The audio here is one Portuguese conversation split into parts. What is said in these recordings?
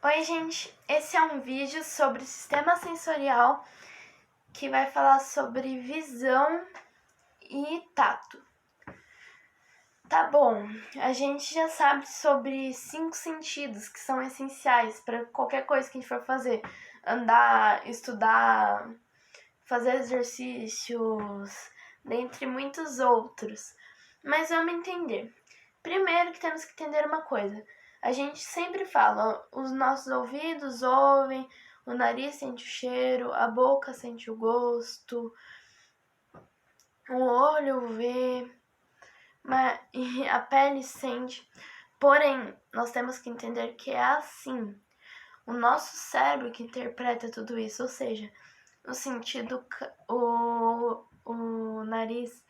Oi, gente! Esse é um vídeo sobre sistema sensorial que vai falar sobre visão e tato. Tá bom, a gente já sabe sobre 5 sentidos que são essenciais para qualquer coisa que a gente for fazer: andar, estudar, fazer exercícios, dentre muitos outros. Mas vamos entender. Primeiro que temos que entender uma coisa. A gente sempre fala, os nossos ouvidos ouvem, o nariz sente o cheiro, a boca sente o gosto, o olho vê, e a pele sente. Porém, nós temos que entender que é assim. O nosso cérebro que interpreta tudo isso, ou seja, o sentido, o nariz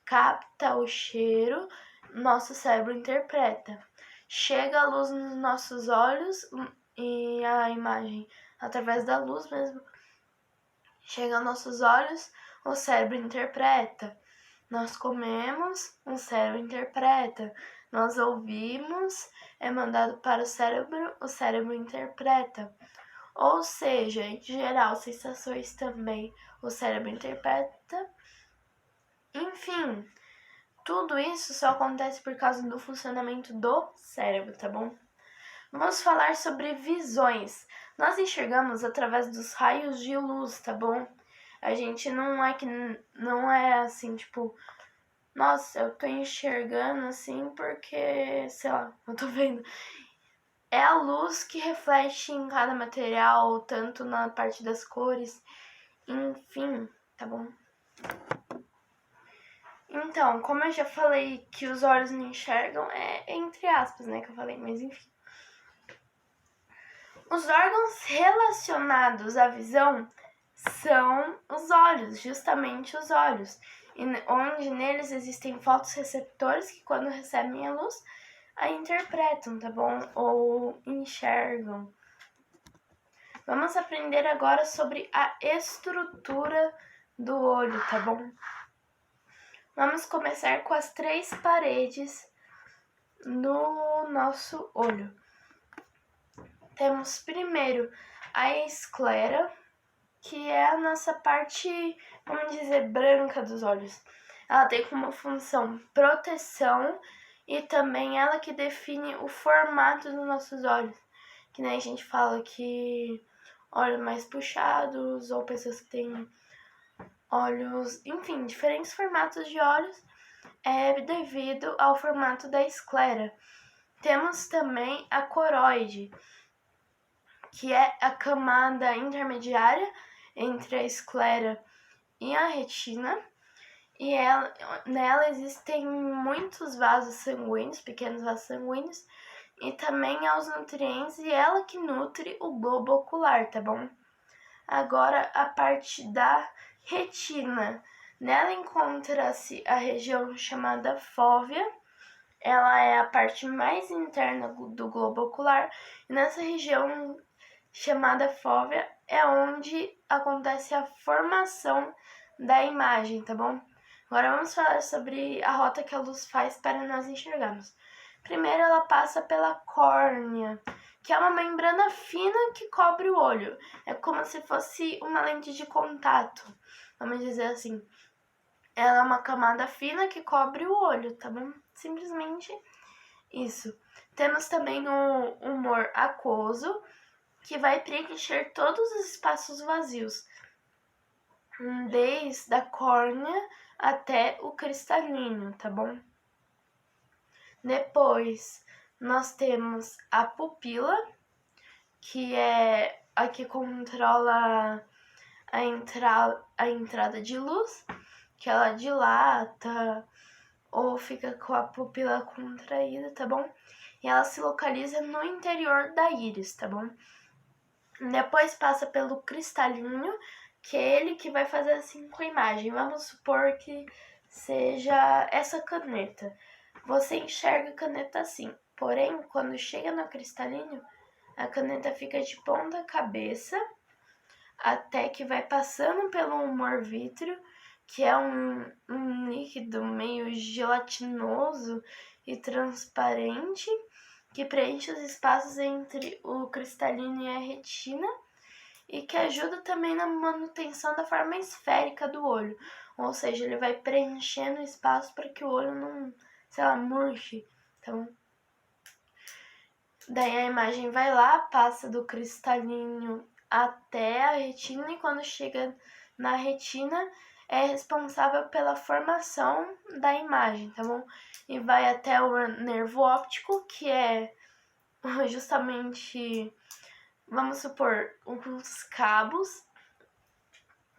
capta o cheiro, nosso cérebro interpreta. Chega a luz nos nossos olhos e a imagem, através da luz mesmo, chega aos nossos olhos, o cérebro interpreta. Nós comemos, o cérebro interpreta. Nós ouvimos, é mandado para o cérebro interpreta. Ou seja, em geral, sensações também o cérebro interpreta. Enfim, tudo isso só acontece por causa do funcionamento do cérebro, tá bom? Vamos falar sobre visões. Nós enxergamos através dos raios de luz, tá bom? A gente não é assim, tipo, nossa, eu tô enxergando assim porque, sei lá, eu tô vendo. É a luz que reflete em cada material, tanto na parte das cores, enfim, tá bom? Então, como eu já falei que os olhos não enxergam, é entre aspas, né, que eu falei, mas enfim. Os órgãos relacionados à visão são os olhos, justamente os olhos, onde neles existem fotorreceptores que, quando recebem a luz, a interpretam, tá bom? Ou enxergam. Vamos aprender agora sobre a estrutura do olho, tá bom? Vamos começar com as 3 paredes no nosso olho. Temos primeiro a esclera, que é a nossa parte, vamos dizer, branca dos olhos. Ela tem como função proteção e também ela que define o formato dos nossos olhos. Que nem a gente fala que olhos mais puxados ou pessoas que têm olhos, enfim, diferentes formatos de olhos é devido ao formato da esclera. Temos também a coroide, que é a camada intermediária entre a esclera e a retina, e nela existem muitos vasos sanguíneos, pequenos vasos sanguíneos, e também aos nutrientes, e ela que nutre o globo ocular, tá bom? Agora a parte da retina. Nela encontra-se a região chamada fóvea. Ela é a parte mais interna do globo ocular, e nessa região chamada fóvea é onde acontece a formação da imagem, tá bom? Agora vamos falar sobre a rota que a luz faz para nós enxergarmos. Primeiro ela passa pela córnea, que é uma membrana fina que cobre o olho. É como se fosse uma lente de contato, vamos dizer assim. Ela é uma camada fina que cobre o olho, tá bom? Simplesmente isso. Temos também o humor aquoso, que vai preencher todos os espaços vazios, desde a córnea até o cristalino, tá bom? Depois, nós temos a pupila, que é a que controla a entrada de luz, que ela dilata ou fica com a pupila contraída, tá bom? E ela se localiza no interior da íris, tá bom? Depois passa pelo cristalino, que é ele que vai fazer assim com a imagem. Vamos supor que seja essa caneta. Você enxerga a caneta assim, porém, quando chega no cristalino, a caneta fica de ponta cabeça, até que vai passando pelo humor vítreo, que é um líquido meio gelatinoso e transparente, que preenche os espaços entre o cristalino e a retina e que ajuda também na manutenção da forma esférica do olho. Ou seja, ele vai preenchendo o espaço para que o olho não, sei lá, murche. Então, daí a imagem vai lá, passa do cristalino até a retina e quando chega na retina é responsável pela formação da imagem, tá bom? E vai até o nervo óptico, que é justamente, vamos supor, uns cabos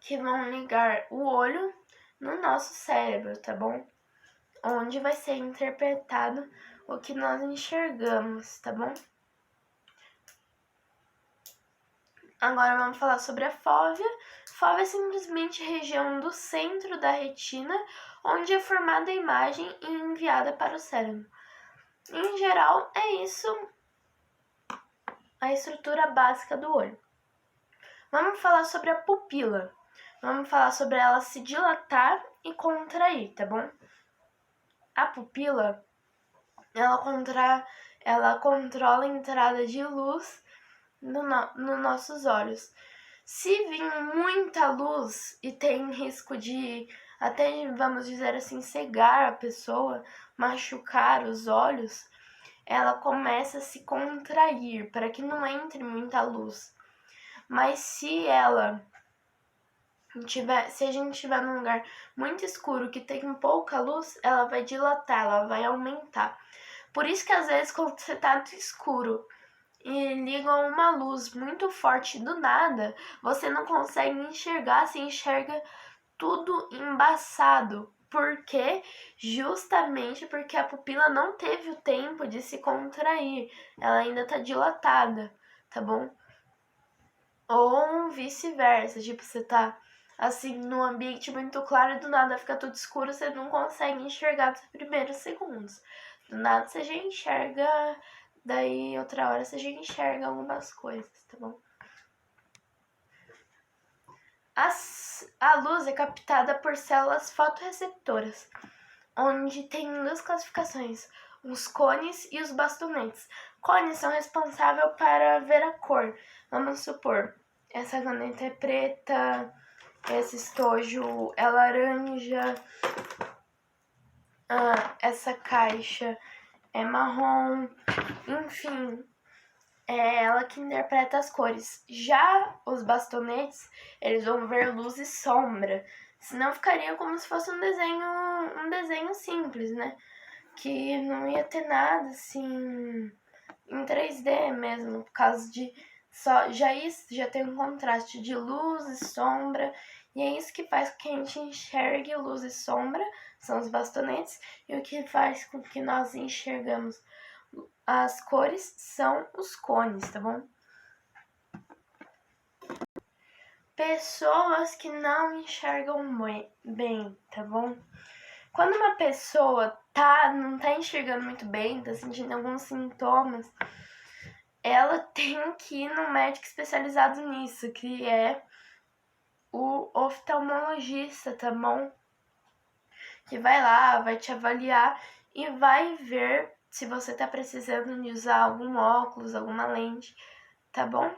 que vão ligar o olho no nosso cérebro, tá bom? Onde vai ser interpretado o que nós enxergamos, tá bom? Agora vamos falar sobre a fóvea. Fóvea é simplesmente a região do centro da retina, onde é formada a imagem e enviada para o cérebro. Em geral, é isso a estrutura básica do olho. Vamos falar sobre a pupila. Vamos falar sobre ela se dilatar e contrair, tá bom? A pupila, ela controla a entrada de luz nos nossos olhos. Se vir muita luz e tem risco de, até vamos dizer assim, cegar a pessoa, machucar os olhos, ela começa a se contrair para que não entre muita luz. Mas se a gente estiver num lugar muito escuro que tem pouca luz, ela vai dilatar, ela vai aumentar. Por isso que às vezes quando você tá no escuro e ligam uma luz muito forte do nada, você não consegue enxergar, se enxerga tudo embaçado. Por quê? Justamente porque a pupila não teve o tempo de se contrair, ela ainda tá dilatada, tá bom? Ou vice-versa, tipo, você tá assim num ambiente muito claro e do nada fica tudo escuro, você não consegue enxergar nos primeiros segundos. Do nada você já enxerga, daí outra hora você já enxerga algumas coisas, tá bom? A luz é captada por células fotorreceptoras, onde tem duas classificações, os cones e os bastonetes. Cones são responsáveis para ver a cor. Vamos supor, essa caneta é preta, esse estojo é laranja, essa caixa é marrom, enfim, é ela que interpreta as cores. Já os bastonetes, eles vão ver luz e sombra, senão ficaria como se fosse um desenho simples, né? Que não ia ter nada assim em 3D mesmo, por causa de já tem um contraste de luz e sombra, e é isso que faz com que a gente enxergue luz e sombra, são os bastonetes, e o que faz com que nós enxergamos as cores são os cones, tá bom? Pessoas que não enxergam bem, tá bom? Quando uma pessoa não tá enxergando muito bem, tá sentindo alguns sintomas, ela tem que ir no médico especializado nisso, que é o oftalmologista, tá bom? Que vai lá, vai te avaliar e vai ver se você tá precisando de usar algum óculos, alguma lente, tá bom?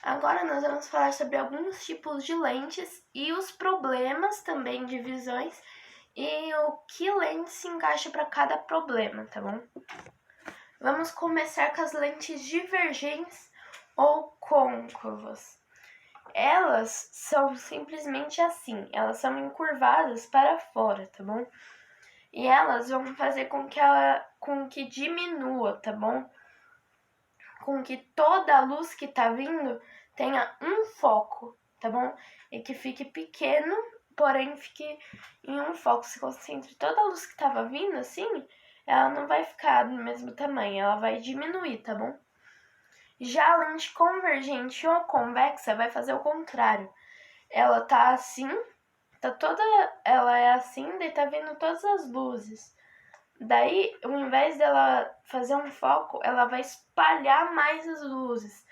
Agora nós vamos falar sobre alguns tipos de lentes e os problemas também de visões e o que lente se encaixa para cada problema, tá bom? Vamos começar com as lentes divergentes ou côncavas. Elas são simplesmente assim, elas são encurvadas para fora, tá bom? E elas vão fazer com que diminua, tá bom? Com que toda a luz que tá vindo tenha um foco, tá bom? E que fique pequeno, porém fique em um foco. Se concentre toda a luz que tava vindo, assim, ela não vai ficar do mesmo tamanho, ela vai diminuir, tá bom? Já a lente convergente ou convexa vai fazer o contrário. Ela tá assim, ela é assim, daí tá vindo todas as luzes. Daí, ao invés dela fazer um foco, ela vai espalhar mais as luzes.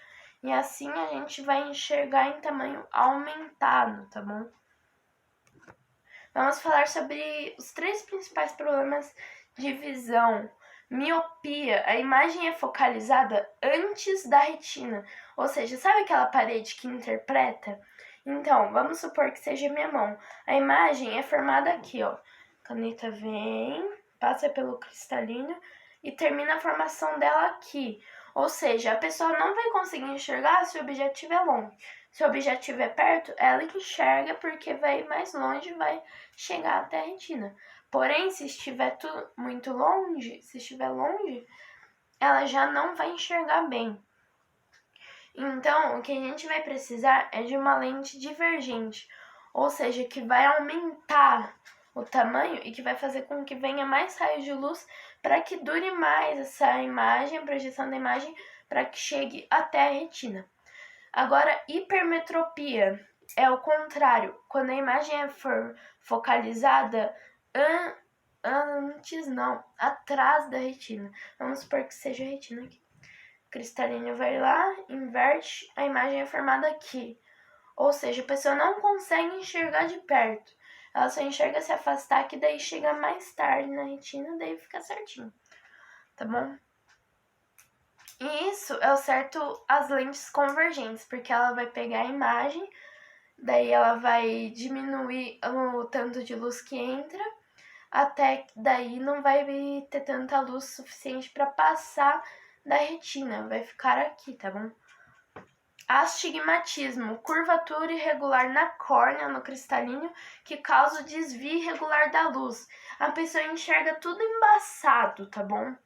E assim a gente vai enxergar em tamanho aumentado, tá bom? Vamos falar sobre os 3 principais problemas de visão. Miopia, a imagem é focalizada antes da retina, ou seja, sabe aquela parede que interpreta? Então, vamos supor que seja minha mão. A imagem é formada aqui, ó. A caneta vem, passa pelo cristalino e termina a formação dela aqui. Ou seja, a pessoa não vai conseguir enxergar se o objetivo é longe. Se o objetivo é perto, ela enxerga porque vai mais longe, vai chegar até a retina. Porém, se estiver muito longe, ela já não vai enxergar bem. Então, o que a gente vai precisar é de uma lente divergente, ou seja, que vai aumentar o tamanho e que vai fazer com que venha mais raios de luz para que dure mais essa imagem, a projeção da imagem, para que chegue até a retina. Agora, hipermetropia é o contrário, quando a imagem é focalizada atrás da retina. Vamos supor que seja a retina aqui. O cristalino vai lá, inverte, a imagem é formada aqui. Ou seja, a pessoa não consegue enxergar de perto. Ela só enxerga se afastar, que daí chega mais tarde na retina, daí fica certinho. Tá bom? E isso é o certo as lentes convergentes, porque ela vai pegar a imagem, daí ela vai diminuir o tanto de luz que entra, até que daí não vai ter tanta luz suficiente para passar da retina, vai ficar aqui, tá bom? Astigmatismo, curvatura irregular na córnea, no cristalino, que causa o desvio irregular da luz. A pessoa enxerga tudo embaçado, tá bom?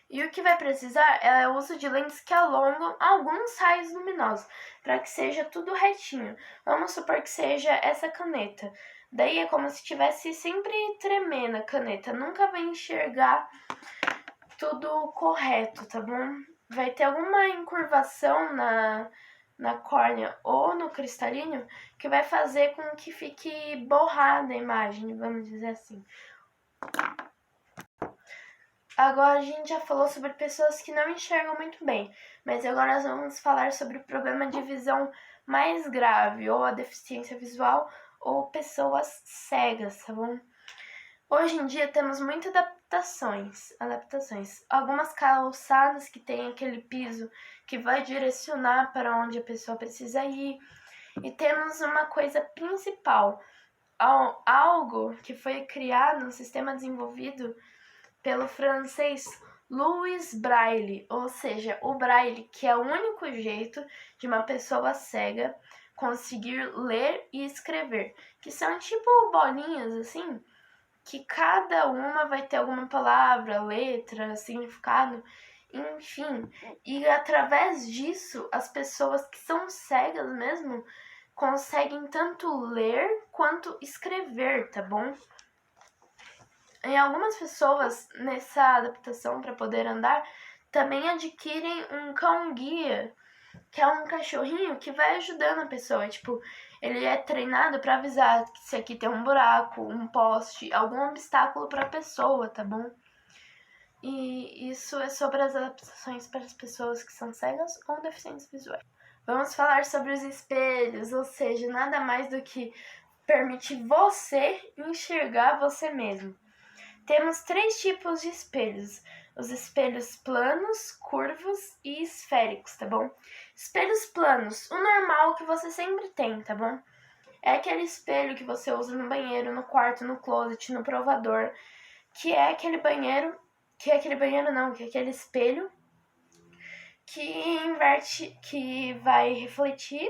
E o que vai precisar é o uso de lentes que alongam alguns raios luminosos, para que seja tudo retinho. Vamos supor que seja essa caneta. Daí é como se estivesse sempre tremendo a caneta, nunca vai enxergar tudo correto, tá bom? Vai ter alguma encurvação na córnea ou no cristalino que vai fazer com que fique borrada a imagem, vamos dizer assim. Agora a gente já falou sobre pessoas que não enxergam muito bem, mas agora nós vamos falar sobre o problema de visão mais grave, ou a deficiência visual, ou pessoas cegas, tá bom? Hoje em dia temos muitas adaptações. Algumas calçadas que tem aquele piso que vai direcionar para onde a pessoa precisa ir. E temos uma coisa principal, algo que foi criado, um sistema desenvolvido pelo francês Louis Braille, ou seja, o Braille, que é o único jeito de uma pessoa cega conseguir ler e escrever, que são tipo bolinhas assim, que cada uma vai ter alguma palavra, letra, significado, enfim. E através disso, as pessoas que são cegas mesmo conseguem tanto ler quanto escrever, tá bom? E algumas pessoas, nessa adaptação para poder andar, também adquirem um cão-guia, que é um cachorrinho que vai ajudando a pessoa. Tipo, ele é treinado para avisar se aqui tem um buraco, um poste, algum obstáculo para a pessoa, tá bom? E isso é sobre as adaptações para as pessoas que são cegas ou deficientes visuais. Vamos falar sobre os espelhos, ou seja, nada mais do que permitir você enxergar você mesmo. Temos 3 tipos de espelhos: os espelhos planos, curvos e esféricos, tá bom? Espelhos planos, o normal que você sempre tem, tá bom? É aquele espelho que você usa no banheiro, no quarto, no closet, no provador, que é aquele espelho que inverte, que vai refletir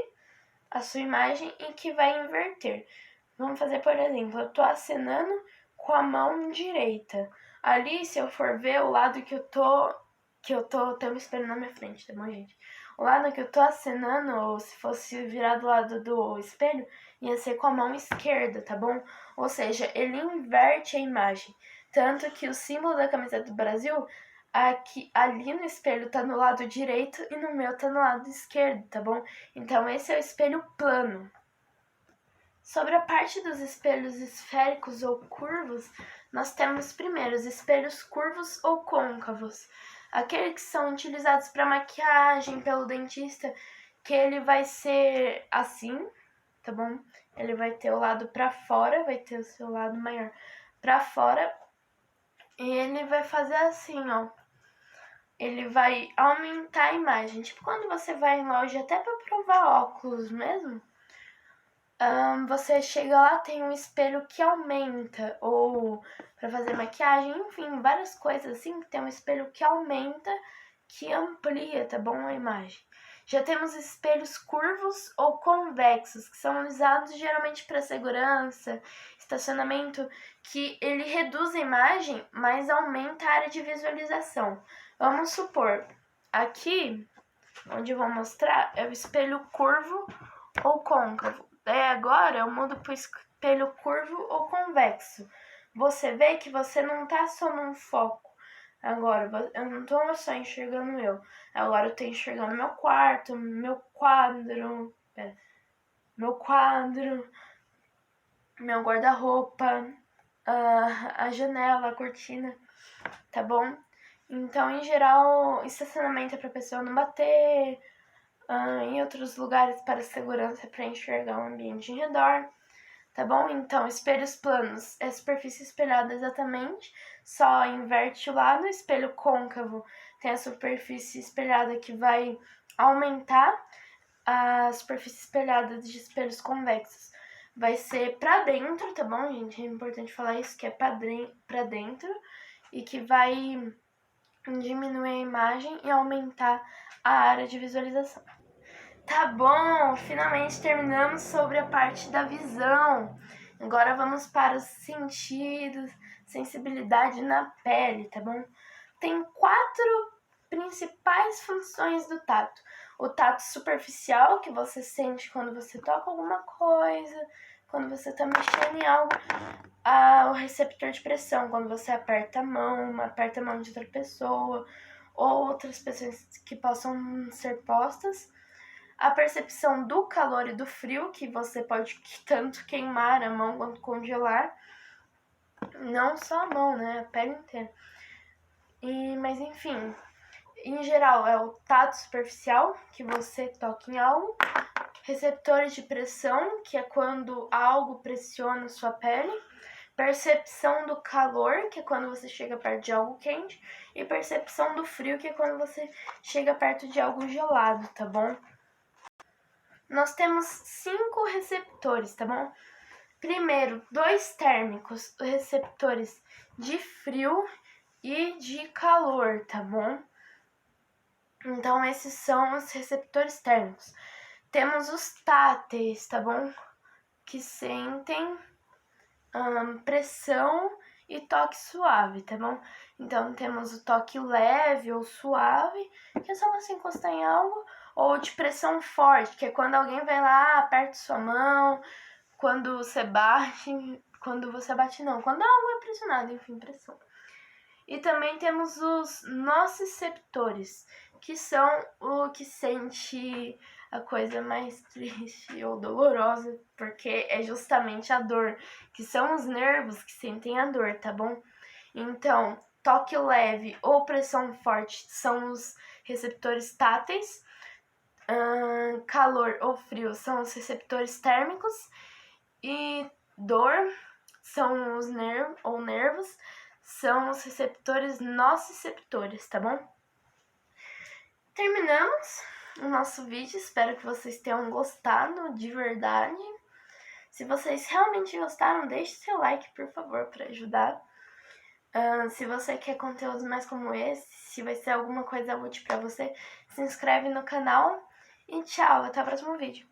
a sua imagem e que vai inverter. Vamos fazer, por exemplo, eu tô acenando com a mão direita. Ali, se eu for ver o lado que eu tô, tem um espelho na minha frente, tá bom, gente? O lado que eu tô acenando, ou se fosse virar do lado do espelho, ia ser com a mão esquerda, tá bom? Ou seja, ele inverte a imagem. Tanto que o símbolo da camiseta do Brasil, ali no espelho tá no lado direito e no meu tá no lado esquerdo, tá bom? Então esse é o espelho plano. Sobre a parte dos espelhos esféricos ou curvos, nós temos primeiro os espelhos curvos ou côncavos, aqueles que são utilizados para maquiagem pelo dentista, que ele vai ser assim, tá bom? Ele vai ter o lado para fora, vai ter o seu lado maior para fora, E ele vai fazer assim, ó. Ele vai aumentar a imagem. Tipo, quando você vai em loja até pra provar óculos mesmo, você chega lá, tem um espelho que aumenta, ou para fazer maquiagem, enfim, várias coisas assim, que tem um espelho que aumenta, que amplia, tá bom, a imagem. Já temos espelhos curvos ou convexos, que são usados geralmente para segurança, estacionamento, que ele reduz a imagem, mas aumenta a área de visualização. Vamos supor, aqui, onde eu vou mostrar, é o espelho curvo ou côncavo. Daí agora eu mudo para o espelho curvo ou convexo. Você vê que você não tá só num foco. Agora, eu não tô só enxergando eu. Agora eu tô enxergando meu quarto, meu quadro, meu guarda-roupa, a janela, a cortina, tá bom? Então, em geral, estacionamento é pra pessoa não bater, em outros lugares para segurança para enxergar o ambiente em redor, tá bom? Então, espelhos planos é superfície espelhada exatamente, só inverte o lado. Espelho côncavo tem a superfície espelhada que vai aumentar. A superfície espelhada de espelhos convexos vai ser para dentro, tá bom, gente? É importante falar isso, que é para dentro e que vai diminuir a imagem e aumentar a área de visualização. Tá bom, finalmente terminamos sobre a parte da visão. Agora vamos para os sentidos, sensibilidade na pele, tá bom? Tem 4 principais funções do tato. O tato superficial, que você sente quando você toca alguma coisa, quando você tá mexendo em algo. O receptor de pressão, quando você aperta a mão de outra pessoa, ou outras pessoas que possam ser postas. A percepção do calor e do frio, que você pode tanto queimar a mão quanto congelar. Não só a mão, né? A pele inteira. Mas enfim, em geral é o tato superficial, que você toca em algo. Receptores de pressão, que é quando algo pressiona sua pele. Percepção do calor, que é quando você chega perto de algo quente. E percepção do frio, que é quando você chega perto de algo gelado, tá bom? Nós temos 5 receptores, tá bom? Primeiro, 2 térmicos, receptores de frio e de calor, tá bom? Então, esses são os receptores térmicos. Temos os táteis, tá bom? Que sentem pressão e toque suave, tá bom? Então, temos o toque leve ou suave, que é só você encostar em algo, ou de pressão forte, que é quando alguém vai lá, aperta sua mão, quando você bate quando algo é pressionado, enfim, pressão. E também temos os nociceptores, que são o que sente a coisa mais triste ou dolorosa, porque é justamente a dor, que são os nervos que sentem a dor, tá bom? Então, toque leve ou pressão forte são os receptores táteis, calor ou frio são os receptores térmicos, e dor são os nervos, são os receptores nociceptores, tá bom? Terminamos o nosso vídeo, espero que vocês tenham gostado de verdade. Se vocês realmente gostaram, deixe seu like, por favor, para ajudar. Se você quer conteúdos mais como esse, se vai ser alguma coisa útil para você, se inscreve no canal. E tchau, até o próximo vídeo.